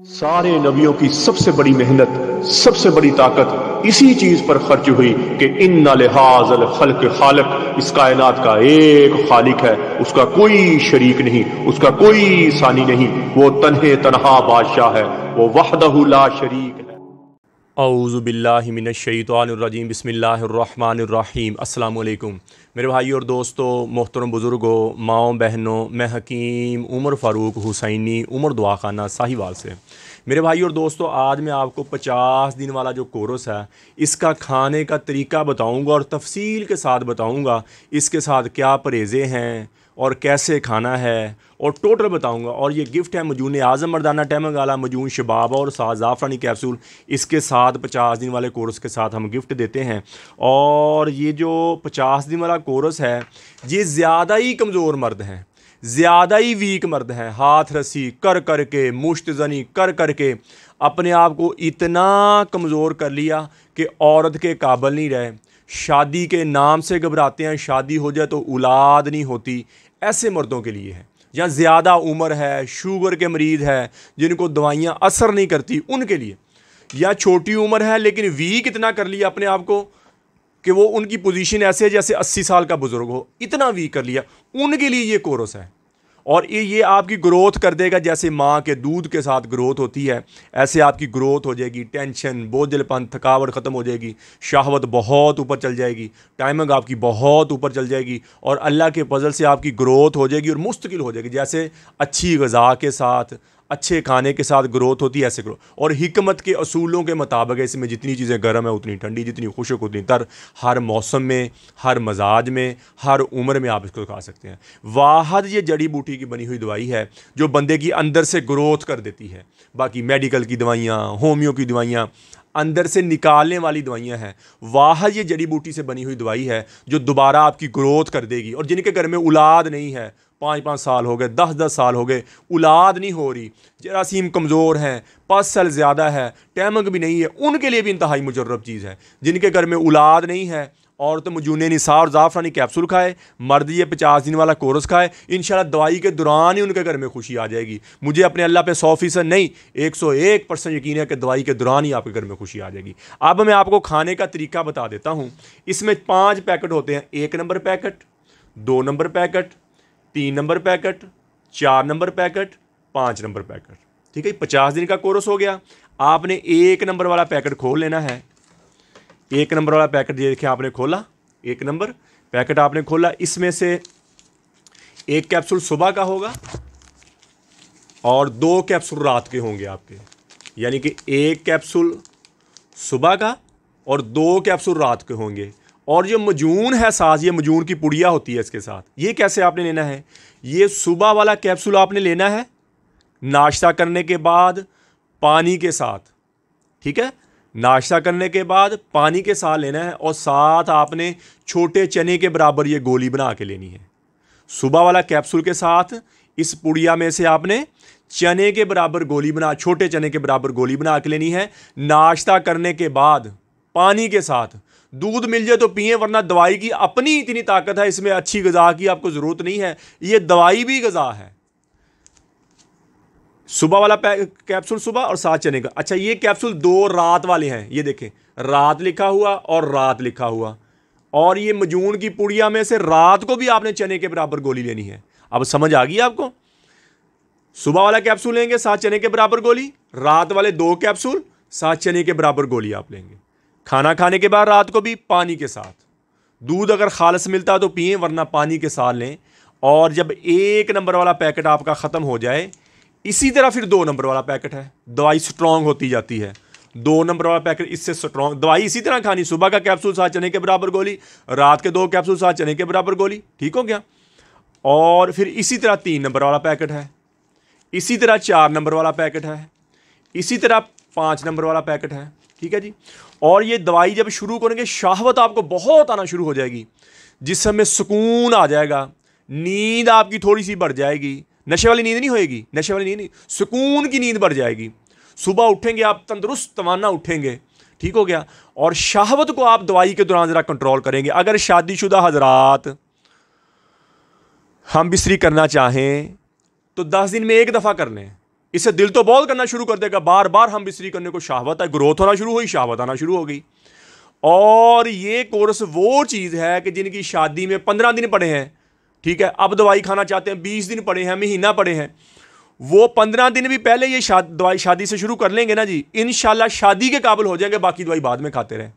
सारे नबियों की सबसे बड़ी मेहनत, सबसे बड़ी ताकत इसी चीज पर खर्च हुई कि इन्ना लिहाज़ल खल्क खालिक, इस कायनात का एक खालिक है, उसका कोई शरीक नहीं, उसका कोई सानी नहीं, वो तन्हे तन्हा बादशाह है, वो वहदहु ला शरीक है। औज़ु बिल्लाहि मिनश शैतानिर रजीम, बिस्मिल्लाहिर्रहमानिर्रहीम। अस्सलामु अलैकुम मेरे भाई और दोस्तों, मोहतरम बुज़ुर्गों, माओ बहनों, मैं हकीम उमर फ़ारूक हुसैनी उमर दुआ खाना साहिवाल से। मेरे भाई और दोस्तों, आज मैं आपको 50 दिन वाला जो कोर्स है इसका खाने का तरीका बताऊंगा और तफसील के साथ बताऊंगा इसके साथ क्या परहेज़ें हैं और कैसे खाना है और टोटल बताऊंगा। और ये गिफ्ट है मजून आज़म मर्दाना टैमंग आला, मजून शबाबा और साथ ज़ाफ़रानी कैप्सूल, इसके साथ 50 दिन वाले कोर्स के साथ हम गिफ्ट देते हैं। और ये जो 50 दिन वाला कोर्स है ये ज़्यादा ही कमज़ोर मर्द हैं, ज़्यादा ही वीक मर्द हैं, हाथ रस्सी कर कर के, मुश्तजनी कर कर के अपने आप को इतना कमज़ोर कर लिया कि औरत के काबिल नहीं रहे, शादी के नाम से घबराते हैं, शादी हो जाए तो औलाद नहीं होती। ऐसे मर्दों के लिए है, या ज़्यादा उम्र है, शुगर के मरीज़ है जिनको दवाइयाँ असर नहीं करती उनके लिए, या छोटी उम्र है लेकिन वीक इतना कर लिया अपने आप को कि वो उनकी पोजीशन ऐसे है जैसे 80 साल का बुजुर्ग हो, इतना वीक कर लिया, उनके लिए ये कोर्स है। और ये आपकी ग्रोथ कर देगा, जैसे माँ के दूध के साथ ग्रोथ होती है ऐसे आपकी ग्रोथ हो जाएगी। टेंशन, बोझलपन, थकावट ख़त्म हो जाएगी, शहवत बहुत ऊपर चल जाएगी, टाइमिंग आपकी बहुत ऊपर चल जाएगी और अल्लाह के फजल से आपकी ग्रोथ हो जाएगी और मुस्तकिल हो जाएगी। जैसे अच्छी ग़िज़ा के साथ, अच्छे खाने के साथ ग्रोथ होती है, ऐसे ग्रोथ। और हिकमत के असूलों के मुताबिक इसमें जितनी चीज़ें गर्म है उतनी ठंडी, जितनी खुशक उतनी तर, हर मौसम में, हर मजाज में, हर उम्र में आप इसको खा सकते हैं। वाहद ये जड़ी बूटी की बनी हुई दवाई है जो बंदे की अंदर से ग्रोथ कर देती है। बाकी मेडिकल की दवाइयाँ, होम्यो की दवाइयाँ अंदर से निकालने वाली दवाइयाँ हैं, वाहद ये जड़ी बूटी से बनी हुई दवाई है जो दोबारा आपकी ग्रोथ कर देगी। और जिनके घर में औलाद नहीं है, 5-5 साल हो गए, 10-10 साल हो गए, औलाद नहीं हो रही, जरासीम कमज़ोर हैं, पस सेल ज़्यादा है, टैमंग भी नहीं है, उनके लिए भी इंतहाई मुजर्रब चीज़ है। जिनके घर में औलाद नहीं है, और तो मजून निसा और ज़ाफ़रानी कैप्सूल खाए, मर्द ये 50 दिन वाला कोर्स खाए, इंशाल्लाह दवाई के दौरान ही उनके घर में खुशी आ जाएगी। मुझे अपने अल्लाह पे 100% नहीं, 101% यकीन है कि दवाई के दौरान ही आपके घर में खुशी आ जाएगी। अब मैं आपको खाने का तरीका बता देता हूँ। इसमें 5 पैकेट होते हैं, 1 number packet, 2 number packet, 3 number packet, 4 number packet, 5 number packet. ठीक है, 50 दिन का कोर्स हो गया। आपने 1 नंबर वाला पैकेट खोल लेना है। 1 नंबर वाला पैकेट ये देखिए, आपने खोला, 1 नंबर पैकेट आपने खोला। इसमें से 1 कैप्सूल सुबह का होगा और 2 कैप्सूल रात के होंगे आपके, यानी कि 1 कैप्सूल सुबह का और 2 कैप्सूल रात के होंगे। और जो मजून है साथ, ये मजून की पुड़िया होती है इसके साथ, ये कैसे आपने लेना है, ये सुबह वाला कैप्सूल आपने लेना है नाश्ता करने के बाद पानी के साथ। ठीक है, नाश्ता करने के बाद पानी के साथ लेना है और साथ आपने छोटे चने के बराबर ये गोली बना के लेनी है। सुबह वाला कैप्सूल के साथ इस पुड़िया में से आपने चने के बराबर गोली बना, छोटे चने के बराबर गोली बना के लेनी है। नाश्ता करने के बाद पानी के साथ, दूध मिल जाए तो पिए, वरना दवाई की अपनी इतनी ताकत है, इसमें अच्छी ग़िज़ा की आपको ज़रूरत नहीं है, ये दवाई भी ग़िज़ा है। सुबह वाला कैप्सूल सुबह और 7 चने का। अच्छा, ये कैप्सूल 2 रात वाले हैं, ये देखें, रात लिखा हुआ और रात लिखा हुआ। और ये मजून की पुड़िया में से रात को भी आपने चने के बराबर गोली लेनी है। अब समझ आ गई आपको? सुबह वाला कैप्सूल लेंगे 7 चने के बराबर गोली, रात वाले 2 कैप्सूल 7 चने के बराबर गोली आप लेंगे। खाना खाने के बाद रात को भी पानी के साथ, दूध अगर खालस मिलता तो पिए, वरना पानी के साथ लें। और जब 1 नंबर वाला पैकेट आपका ख़त्म हो जाए, इसी तरह फिर 2 नंबर वाला पैकेट है, दवाई स्ट्रॉन्ग होती जाती है। 2 नंबर वाला पैकेट इससे स्ट्रॉन्ग, दवाई इसी तरह खानी, सुबह का कैप्सूल 7 चने के बराबर गोली, रात के 2 कैप्सूल 7 चने के बराबर गोली। ठीक हो गया। और फिर इसी तरह 3 नंबर वाला पैकेट है, इसी तरह 4 नंबर वाला पैकेट है, इसी तरह 5 नंबर वाला पैकेट है। ठीक है जी। और ये दवाई जब शुरू करेंगे, शहवत आपको बहुत आना शुरू हो जाएगी, जिसमें सुकून आ जाएगा, नींद आपकी थोड़ी सी बढ़ जाएगी। नशे वाली नींद नहीं होएगी, नशे वाली नींद नहीं, सुकून की नींद बढ़ जाएगी। सुबह उठेंगे आप तंदुरुस्त तवाना उठेंगे। ठीक हो गया। और शहवत को आप दवाई के दौरान ज़रा कंट्रोल करेंगे। अगर शादीशुदा हजरात हम बिस्तरी करना चाहें तो 10 दिन में 1 दफ़ा कर लें, इससे दिल तो बहुत करना शुरू कर देगा, बार बार हम बिस्तरी करने को शहावत है, ग्रोथ होना शुरू हुई, शहावत आना शुरू हो गई। और ये कोर्स वो चीज़ है कि जिनकी शादी में 15 दिन पड़े हैं, ठीक है, अब दवाई खाना चाहते हैं, 20 दिन पड़े हैं, महीना पड़े हैं, वो 15 दिन भी पहले ये दवाई शादी से शुरू कर लेंगे ना जी, इंशाल्लाह शादी के काबिल हो जाएंगे, बाकी दवाई बाद में खाते रहें।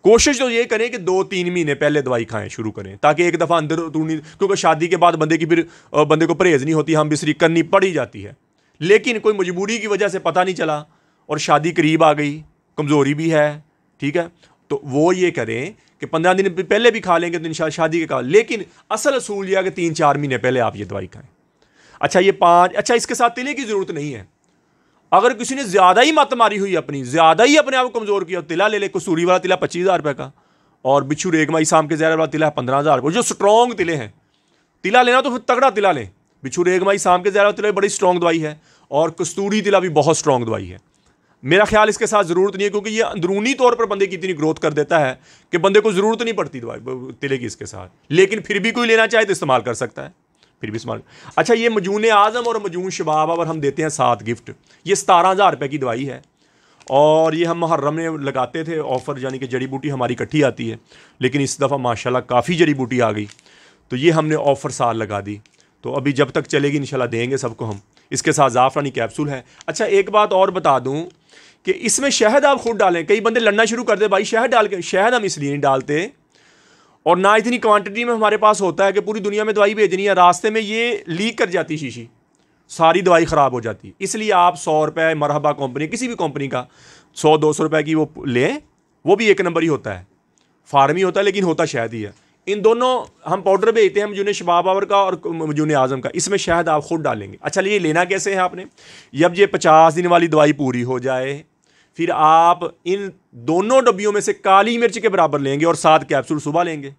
कोशिश तो ये करें कि 2-3 महीने पहले दवाई खाएं शुरू करें, ताकि एक दफ़ा अंदर नहीं, क्योंकि शादी के बाद बंदे को परहेज़ नहीं होती, हम बिस्तरी करनी पड़ ही जाती है। लेकिन कोई मजबूरी की वजह से पता नहीं चला और शादी करीब आ गई, कमज़ोरी भी है, ठीक है, तो वो ये करें कि 15 दिन पहले भी खा लेंगे तो इंशाल्लाह शादी के काबिल। लेकिन असल असूल यह है कि 3-4 महीने पहले आप ये दवाई खाएं। अच्छा ये 5, अच्छा इसके साथ तिले की ज़रूरत नहीं है। अगर किसी ने ज़्यादा ही मत मारी हुई, अपनी ज़्यादा ही अपने आप को कमज़ोर किया, तिला ले ले। कसूरी वाला तिला 25,000 रुपये का, और बिच्छू रेगमाई शाम के ज़हर वाला तिला है 15,000 रुपये। जो स्ट्रॉन्ग तिले हैं, तिला लेना तो फिर तगड़ा तिला लें। बिच्छू रेगमाई शाम के ज़हर वाला तिला बड़ी स्ट्रॉन्ग दवाई है, और कस्तूरी तिला भी बहुत स्ट्रॉन्ग दवाई है। मेरा ख्याल इसके साथ ज़रूरत नहीं है, क्योंकि ये अंदरूनी तौर पर बंदे की इतनी ग्रोथ कर देता है कि बंदे को ज़रूरत नहीं पड़ती दवाई तिले की इसके साथ। लेकिन फिर भी कोई लेना चाहे तो इस्तेमाल कर सकता है, फिर भी इस्तेमाल। अच्छा ये मजून आज़म और मजून शबाब और हम देते हैं 7 गिफ्ट। ये 17,000 रुपये की दवाई है, और ये हम मुहर्रम में लगाते थे ऑफ़र, यानी कि जड़ी बूटी हमारी इकट्ठी आती है, लेकिन इस दफ़ा माशाल्लाह काफ़ी जड़ी बूटी आ गई, तो ये हमने ऑफ़र साल लगा दी। तो अभी जब तक चलेगी इंशाल्लाह देंगे सबको हम। इसके साथ ज़ाफ़रानी कैप्सूल है। अच्छा एक बात और बता दूँ कि इसमें शहद आप खुद डालें। कई बंदे लड़ना शुरू कर दे, भाई शहद डाल के। शहद हम इसलिए नहीं डालते, और ना इतनी क्वांटिटी में हमारे पास होता है कि पूरी दुनिया में दवाई भेजनी है, रास्ते में ये लीक कर जाती शीशी, सारी दवाई ख़राब हो जाती। इसलिए आप 100 रुपये मरहबा कंपनी, किसी भी कंपनी का 100-200 रुपये की वो लें, वो भी एक नंबर ही होता है, फार्म ही होता है, लेकिन होता शहद ही है। इन दोनों हम पाउडर भेजते हैं, मजून शबाब आवर का और मजून आज़म का। इसमें शहद आप खुद डालेंगे। अच्छा ये लेना कैसे है आपने, जब ये 50 दिन वाली दवाई पूरी हो जाए, फिर आप इन दोनों डब्बियों में से काली मिर्च के बराबर लेंगे, और 7 कैप्सूल सुबह लेंगे।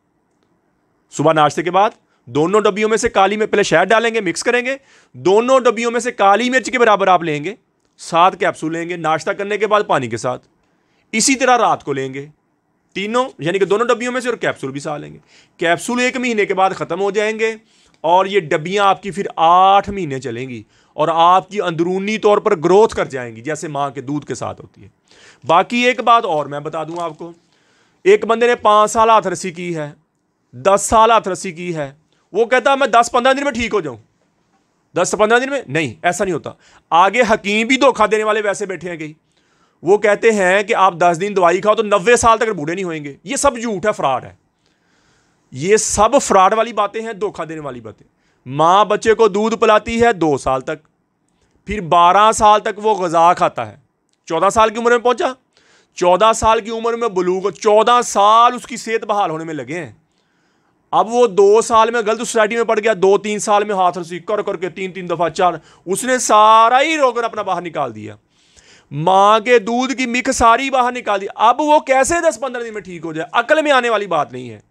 सुबह नाश्ते के बाद दोनों डब्बियों में से काली में पहले शहद डालेंगे, मिक्स करेंगे, दोनों डब्बियों में से काली मिर्च के बराबर आप लेंगे, 7 कैप्सूल लेंगे नाश्ता करने के बाद पानी के साथ। इसी तरह रात को लेंगे तीनों, यानी कि दोनों डब्बियों में से, और कैप्सूल भी साथ लेंगे। कैप्सूल 1 महीने के बाद ख़त्म हो जाएंगे, और ये डब्बियाँ आपकी फिर 8 महीने चलेंगी, और आपकी अंदरूनी तौर पर ग्रोथ कर जाएंगी, जैसे माँ के दूध के साथ होती है। बाकी एक बात और मैं बता दूं आपको, एक बंदे ने 5 साल हाथ रस्सी की है, 10 साल हाथ रस्सी की है, वो कहता मैं 10-15 दिन में ठीक हो जाऊं। 10-15 दिन में नहीं, ऐसा नहीं होता। आगे हकीम भी धोखा देने वाले वैसे बैठे हैं कई, वो कहते हैं कि आप 10 दिन दवाई खाओ तो 90 साल तक बूढ़े नहीं होंगे। ये सब झूठ है, फ्रॉड है, ये सब फ्रॉड वाली बातें हैं, धोखा देने वाली बातें। माँ बच्चे को दूध पिलाती है 2 साल तक, फिर 12 साल तक वो ग़िज़ा खाता है, 14 साल की उम्र में पहुंचा, 14 साल की उम्र में बलूग, 14 साल उसकी सेहत बहाल होने में लगे हैं। अब वो 2 साल में गलत सोसाइटी में पड़ गया, 2-3 साल में हाथ रस्सी कर करके 3-3 दफ़ा 4, उसने सारा ही रोगन अपना बाहर निकाल दिया, माँ के दूध की मिख सारी बाहर निकाल दी। अब वो कैसे 10-15 दिन में ठीक हो जाए, अकल में आने वाली बात नहीं है।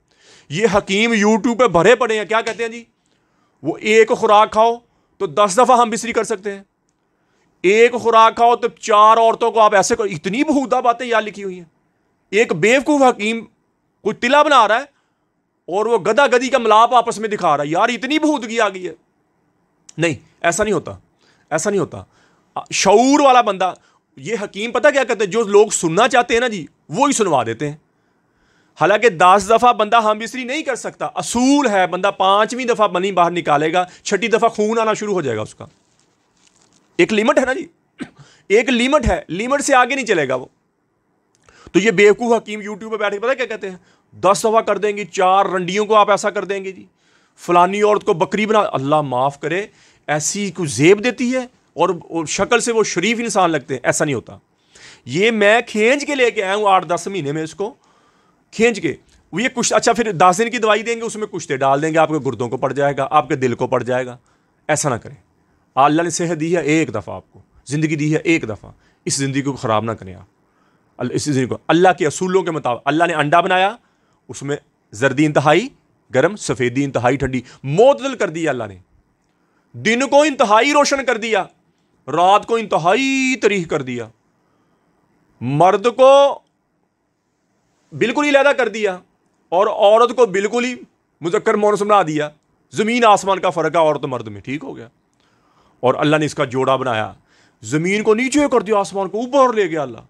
ये हकीम यूट्यूब पे भरे पड़े हैं, क्या कहते हैं जी, वो एक खुराक खाओ तो 10 दफ़ा हम बिस्तरी कर सकते हैं, एक खुराक खाओ तो 4 औरतों को आप ऐसे करो। इतनी बहुधा बातें यार लिखी हुई हैं। एक बेवकूफ़ हकीम कोई तिला बना रहा है, और वो गधा गधी का मिलाप आपस में दिखा रहा है, यार इतनी बहुदगी आ गई है। नहीं, ऐसा नहीं होता, ऐसा नहीं होता। शऊर वाला बंदा, ये हकीम पता क्या कहते हैं, जो लोग सुनना चाहते हैं ना जी, वो ही सुनवा देते हैं। हालांकि 10 दफ़ा बंदा हम बिस्तरी नहीं कर सकता, असूल है बंदा 5वीं दफ़ा बनी बाहर निकालेगा, 6ठी दफ़ा खून आना शुरू हो जाएगा उसका। एक लिमिट है ना जी, एक लिमिट है, लिमिट से आगे नहीं चलेगा वो। तो ये बेवकूफ़ हकीम यूट्यूब पे बैठे पता क्या कहते हैं, 10 दफ़ा कर देंगे, 4 रंडियों को आप ऐसा कर देंगे जी, फलानी औरत को बकरी बना, अल्लाह माफ़ करे, ऐसी कोई जेब देती है, और शक्ल से वो शरीफ इंसान लगते हैं। ऐसा नहीं होता। ये मैं खींच के लेके आया हूँ 8-10 महीने में, इसको खींच के। ये कुछ अच्छा, फिर 10 दिन की दवाई देंगे, उसमें कुश्ते डाल देंगे, आपके गुर्दों को पड़ जाएगा, आपके दिल को पड़ जाएगा। ऐसा ना करें। अल्लाह ने सेहत दी है एक दफ़ा, आपको ज़िंदगी दी है एक दफ़ा, इस ज़िंदगी को ख़राब ना करें आप। इस ज़िंदगी को अल्लाह के असूलों के मुताबिक, अल्लाह ने अंडा बनाया, उसमें जर्दी इंतहाई गर्म, सफ़ेदी इंतहाई ठंडी, मोतदल कर दिया अल्लाह ने। दिन को इंतहाई रोशन कर दिया, रात को इंतहाई तरीह कर दिया, मर्द को बिल्कुल ही अलहदा कर दिया, और औरत को बिल्कुल ही मुज़क्कर मुअन्नस बना दिया। ज़मीन आसमान का फ़र्क है औरत मर्द में, ठीक हो गया। और अल्लाह ने इसका जोड़ा बनाया, ज़मीन को नीचे कर दिया, आसमान को ऊपर ले गया अल्लाह।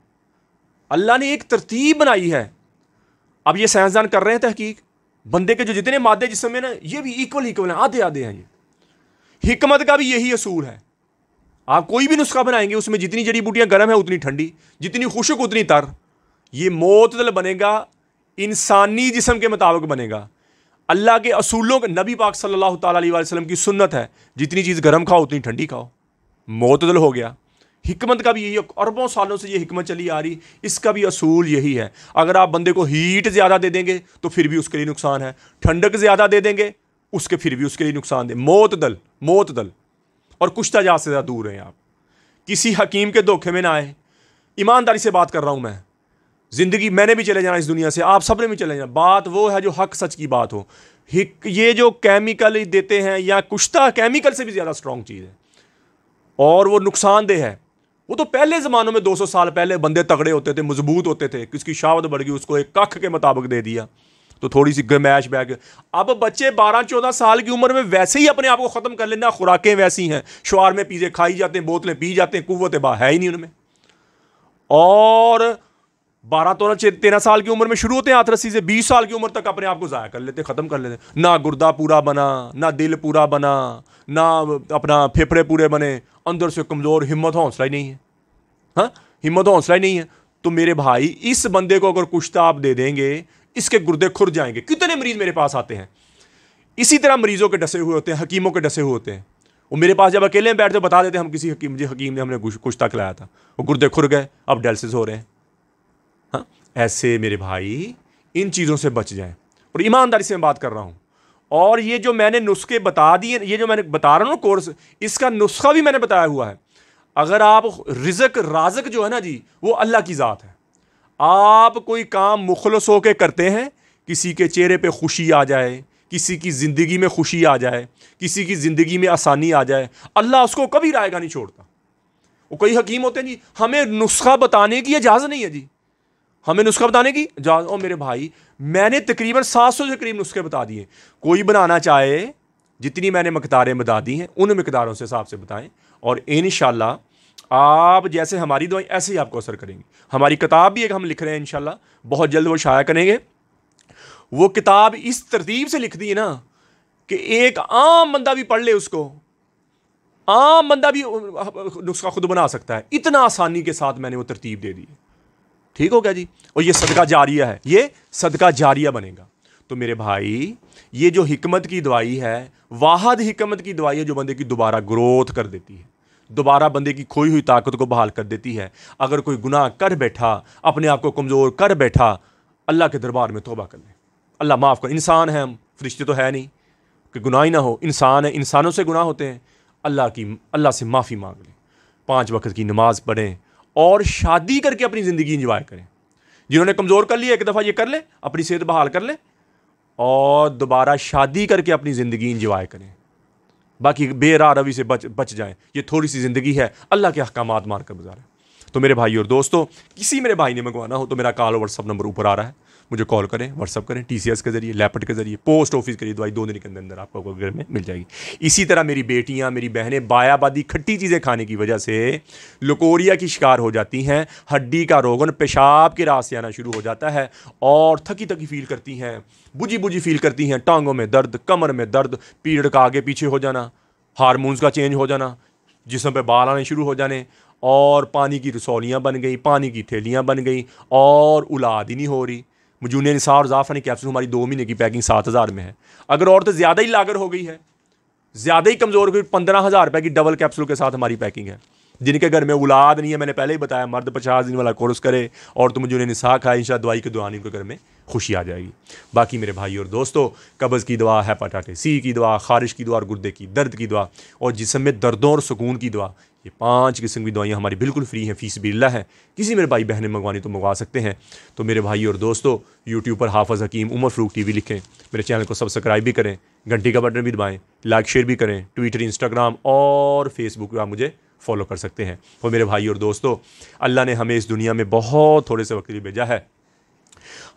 अल्लाह ने एक तरतीब बनाई है। अब ये साइंसदान कर रहे हैं तहकीक, बंदे के जो जितने मादे जिस्म में ना, ये भी इक्वल हैं, आधे आधे हैं। ये हिकमत का भी यही असूल है। आप कोई भी नुस्खा बनाएंगे, उसमें जितनी जड़ी बूटियां गर्म है उतनी ठंडी, जितनी खुशक उतनी तर। ये मोतदल बनेगा, इंसानी जिस्म के मुताबिक बनेगा। अल्लाह के असूलों के, नबी पाक सल्लल्लाहु अलैहि वसल्लम की सुन्नत है, जितनी चीज़ गर्म खाओ उतनी ठंडी खाओ। मोतदल हो गया। हिकमत का भी यही, अरबों सालों से ये हिकमत चली आ रही, इसका भी असूल यही है। अगर आप बंदे को हीट ज़्यादा दे देंगे तो फिर भी उसके लिए नुकसान है, ठंडक ज़्यादा दे देंगे उसके फिर भी उसके लिए नुकसान दे। मोतदल मोतदल और कुश्ता जात से ज़्यादा दूर हैं आप। किसी हकीम के धोखे में ना आए। ईमानदारी से बात कर रहा हूँ मैं। ज़िंदगी मैंने भी चले जाना इस दुनिया से, आप सब ने भी चले जाना। बात वो है जो हक सच की बात हो। ये जो केमिकल देते हैं या कुश्ता केमिकल से भी ज़्यादा स्ट्रॉन्ग चीज़ है और वो नुकसानदेह है। वो तो पहले ज़मानों में 200 साल पहले बंदे तगड़े होते थे, मजबूत होते थे, किसकी शावत बढ़ गई उसको एक कख के मुताबिक दे दिया तो थोड़ी सी गमैश बैग। अब बच्चे 12-14 साल की उम्र में वैसे ही अपने आप को ख़त्म कर लेना, खुराकें वैसी हैं, शुआर में पीजे खाई जाते हैं, बोतलें पी जाते हैं, कुव्वत बा है ही नहीं उनमें। और 12-13 साल की उम्र में शुरू होते हैं हाथ रस्सी से, 20 साल की उम्र तक अपने आप को ज़ाया कर लेते, ख़त्म कर लेते। ना गुर्दा पूरा बना, ना दिल पूरा बना, ना अपना फेफड़े पूरे बने, अंदर से कमज़ोर, हिम्मत हौसला ही नहीं है। हाँ, हिम्मत हौसला ही नहीं है। तो मेरे भाई, इस बंदे को अगर कुश्ता आप दे देंगे, इसके गुर्दे खुर जाएंगे। कितने मरीज मेरे पास आते हैं इसी तरह, मरीजों के डसे हुए होते हैं, हकीमों के डसे हुए होते हैं। वो मेरे पास जब अकेले में बैठते बता देते हम किसी हकीम ने हमने कुश्ता खिलाया था, वो गुर्दे खुर गए, अब डायलिसिस हो रहे हैं। हाँ, ऐसे मेरे भाई इन चीज़ों से बच जाएं। और ईमानदारी से मैं बात कर रहा हूँ। और ये जो मैंने नुस्खे बता दिए, ये जो मैंने बता रहा हूँ कोर्स, इसका नुस्खा भी मैंने बताया हुआ है। अगर आप रिज़्क राज़िक जो है ना जी, वो अल्लाह की ज़ात है। आप कोई काम मुखलस होकर करते हैं, किसी के चेहरे पे खुशी आ जाए, किसी की ज़िंदगी में खुशी आ जाए, किसी की ज़िंदगी में आसानी आ जाए, अल्लाह उसको कभी रायगा नहीं छोड़ता। वो कई हकीम होते हैं जी, हमें नुस्खा बताने की इजाज़त नहीं है जी, हमें नुस्खा बताने की इजाज़त। ओ मेरे भाई, मैंने तकरीबन 700 से करीब नुस्खे बता दिए। कोई बनाना चाहे, जितनी मैंने मकदारें बता दी हैं उन मकदारों से हिसाब से बताएं, और इंशाल्लाह आप जैसे हमारी दुआएं ऐसे ही आपको असर करेंगी। हमारी किताब भी एक हम लिख रहे हैं, इंशाल्लाह बहुत जल्द वो शाया करेंगे। वो किताब इस तरतीब से लिख दी है ना कि एक आम बंदा भी पढ़ ले उसको, आम बंदा भी नुस्खा खुद बना सकता है। इतना आसानी के साथ मैंने वो तरतीब दे दी। ठीक हो गया जी। और ये सदका जारिया है, ये सदका जारिया बनेगा। तो मेरे भाई, ये जो हिकमत की दवाई है, वाहद हिकमत की दवाई है जो बंदे की दोबारा ग्रोथ कर देती है, दोबारा बंदे की खोई हुई ताकत को बहाल कर देती है। अगर कोई गुनाह कर बैठा, अपने आप को कमज़ोर कर बैठा, अल्लाह के दरबार में तौबा कर ले, अल्लाह माफ़ कर। इंसान है हम, फरिश्ते तो है नहीं कि गुनाह ही ना हो। इंसान है, इंसानों से गुनाह होते हैं। अल्लाह से माफ़ी मांग लें, 5 वक्त की नमाज़ पढ़ें और शादी करके अपनी ज़िंदगी इंजॉय करें। जिन्होंने कमज़ोर कर लिया, एक दफ़ा ये कर ले, अपनी सेहत बहाल कर ले और दोबारा शादी करके अपनी ज़िंदगी इंजॉय करें। बाकी बेराह रवि से बच जाएं। ये थोड़ी सी ज़िंदगी है, अल्लाह के अहकामात मार कर गुजारें। तो मेरे भाई और दोस्तों, किसी मेरे भाई ने मंगवाना हो तो मेरा कॉल और व्हाट्सअप नंबर ऊपर आ रहा है, मुझे कॉल करें, व्हाट्सअप करें, TCS के जरिए, लैपट के जरिए, पोस्ट ऑफिस के लिए दवाई 2 दिन के अंदर आपको घर में मिल जाएगी। इसी तरह मेरी बेटियां, मेरी बहनें बायाबादी खट्टी चीज़ें खाने की वजह से लकोरिया की शिकार हो जाती हैं, हड्डी का रोगन, पेशाब के रास्ते आना शुरू हो जाता है और थकी थकी फील करती हैं, बुझी बुझी फील करती हैं, टांगों में दर्द, कमर में दर्द, पीरियड का आगे पीछे हो जाना, हार्मोन्स का चेंज हो जाना, जिस्म पे बाल आने शुरू हो जाने, और पानी की रसौलियाँ बन गई, पानी की थैलियाँ बन गई और औलाद ही नहीं हो रही। मजून निसाह और ज़ाफ़रानी कैप्सूल हमारी 2 महीने की पैकिंग 7,000 में है। अगर औरत ज़्यादा ही लागर हो गई है, ज़्यादा ही कमज़ोर हो गई, 15,000 रुपये की डबल कैप्सूल के साथ हमारी पैकिंग है। जिनके घर में औलाद नहीं है, मैंने पहले ही बताया, मर्द 50 दिन वाला कोर्स करे और तुम मजून निसाह खाए, इंशाअल्लाह दवाई के दुआनी के घर में खुशी आ जाएगी। बाकी मेरे भाई और दोस्तों, कब्ज़ की दवा, हेपेटाइटिस C की दवा, खारिश की दवा और गुर्दे की दर्द की दवा और जिस्म में दर्दों और सुकून की दवा, ये 5 किस्म की दवाइयाँ हमारी बिल्कुल फ्री हैं, फीस बिल्ला है। किसी मेरे भाई बहनें मंगवानी तो मंगवा सकते हैं। तो मेरे भाई और दोस्तों, यूट्यूब पर हाफ़िज़ हकीम उमर फ़ारूक TV लिखें, मेरे चैनल को सब्सक्राइब भी करें, घंटी का बटन भी दबाएँ, लाइक शेयर भी करें। ट्विटर, इंस्टाग्राम और फेसबुक पर आप मुझे फॉलो कर सकते हैं। और मेरे भाई और दोस्तों, अल्लाह ने हमें इस दुनिया में बहुत थोड़े से वक्त के लिए भेजा है।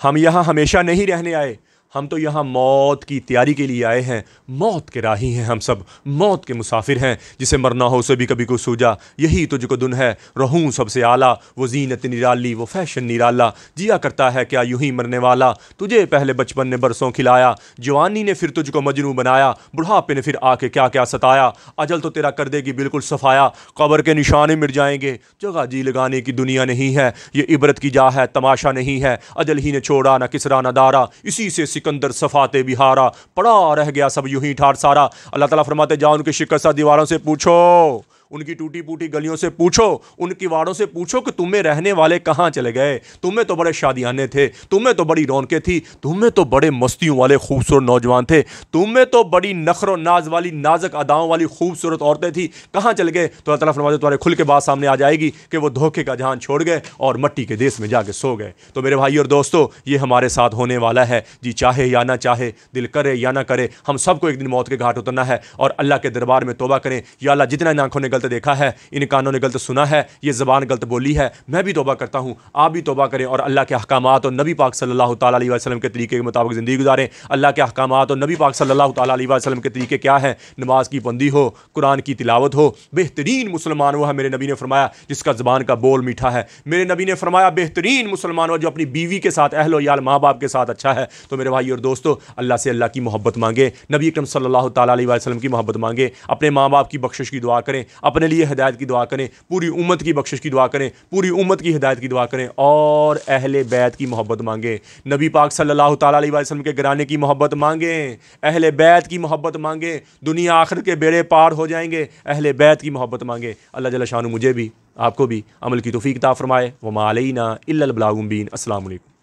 हम यहाँ हमेशा नहीं रहने आए, हम तो यहाँ मौत की तैयारी के लिए आए हैं, मौत के राही हैं हम सब, मौत के मुसाफिर हैं। जिसे मरना हो उसे भी कभी को सूझा, यही तुझको दुन है, रहूं सबसे आला, वो जीनत निराली, वो फैशन निराला, जिया करता है क्या यूं ही मरने वाला, तुझे पहले बचपन ने बरसों खिलाया, जवानी ने फिर तुझको मजनू बनाया, बुढ़ापे ने फिर आके क्या क्या सताया, अजल तो तेरा कर देगी बिल्कुल सफाया, कब्र के निशाने मिट जाएंगे, जगह जी लगाने की दुनिया नहीं है, ये इबरत की जा है तमाशा नहीं है, अजल ही ने छोड़ा ना किसरा ना दारा, इसी से सिकंदर सफाते बिहारा, पड़ा रह गया सब यूं ही ठार सारा। अल्लाह ताला फरमाते जाओ उनकी शिकस्त दीवारों से पूछो, उनकी टूटी फूटी गलियों से पूछो, उनकी वाड़ों से पूछो कि तुम्हें रहने वाले कहाँ चले गए, तुम्हें तो बड़े शादियाने थे, तुम्हें तो बड़ी रौनकें थी, तुम्हें तो बड़े मस्तियों वाले खूबसूरत नौजवान थे, तुम्हें तो बड़ी नखरो नाज वाली नाजक अदाओं वाली खूबसूरत औरतें थी, कहाँ चले गए। तो अल्लाह ताला फरमाते तुम्हारे खुल के बात सामने आ जाएगी कि वो धोखे का जहान छोड़ गए और मट्टी के देश में जाके सो गए। तो मेरे भाई और दोस्तों, ये हमारे साथ होने वाला है, जी चाहे या ना चाहे, दिल करे या ना करे, हम सबको एक दिन मौत के घाट उतरना है और अल्लाह के दरबार में तौबा करें। या अल्लाह जितना इन आंखों ने गलत देखा है, इन कानों ने गलत सुना है, ये ज़बान गलत बोली है, मैं भी तौबा करता हूँ, आप भी तौबा करें और अल्लाह के अहकामात और नबी पाक सल्लल्लाहु ताला अलैहि वसल्लम के तरीके के मुताबिक ज़िंदगी गुजारें। अल्लाह के अहकामात और नबी पाक सल्लल्लाहु ताला अलैहि वसल्लम के तरीके क्या हैं? नमाज की बंदी हो, कुरान की तिलावत हो। बेहतरीन मुसलमान वो है, मेरे नबी ने फरमाया, जिसका ज़बान का बोल मीठा है। मेरे नबी ने फरमाया बेहतरीन मुसलमान हो जो अपनी बीवी के साथ, अहलो याल, माँ बाप के साथ अच्छा है। तो मेरे भाई और दोस्तों, अल्लाह से अल्लाह की मोहब्बत मांगे, नबी अकरम सल्लल्लाहु ताला अलैहि वसल्लम की मोहब्बत मांगे, अपने माँ बाप की बख्शिश की दुआ करें, अपने लिए हिदायत की दुआ करें, पूरी उम्मत की बख्शिश की दुआ करें, पूरी उम्मत की हिदायत की दुआ करें और अहले बैत की मोहब्बत मांगे, नबी पाक सल्लल्लाहु ताला अलैहि वसल्लम के घराने की मोहब्बत मांगे, अहले बैत की मोहब्बत मांगे, दुनिया आखिरत के बेड़े पार हो जाएंगे, अहले बैत की मोहब्बत मांगे। अल्लाह जल्ल शानु मुझे भी आपको भी अमल की तौफीक अता फरमाए। वमा अलैना इल्लल बलागुल मुबीन। अस्सलामु अलैकुम।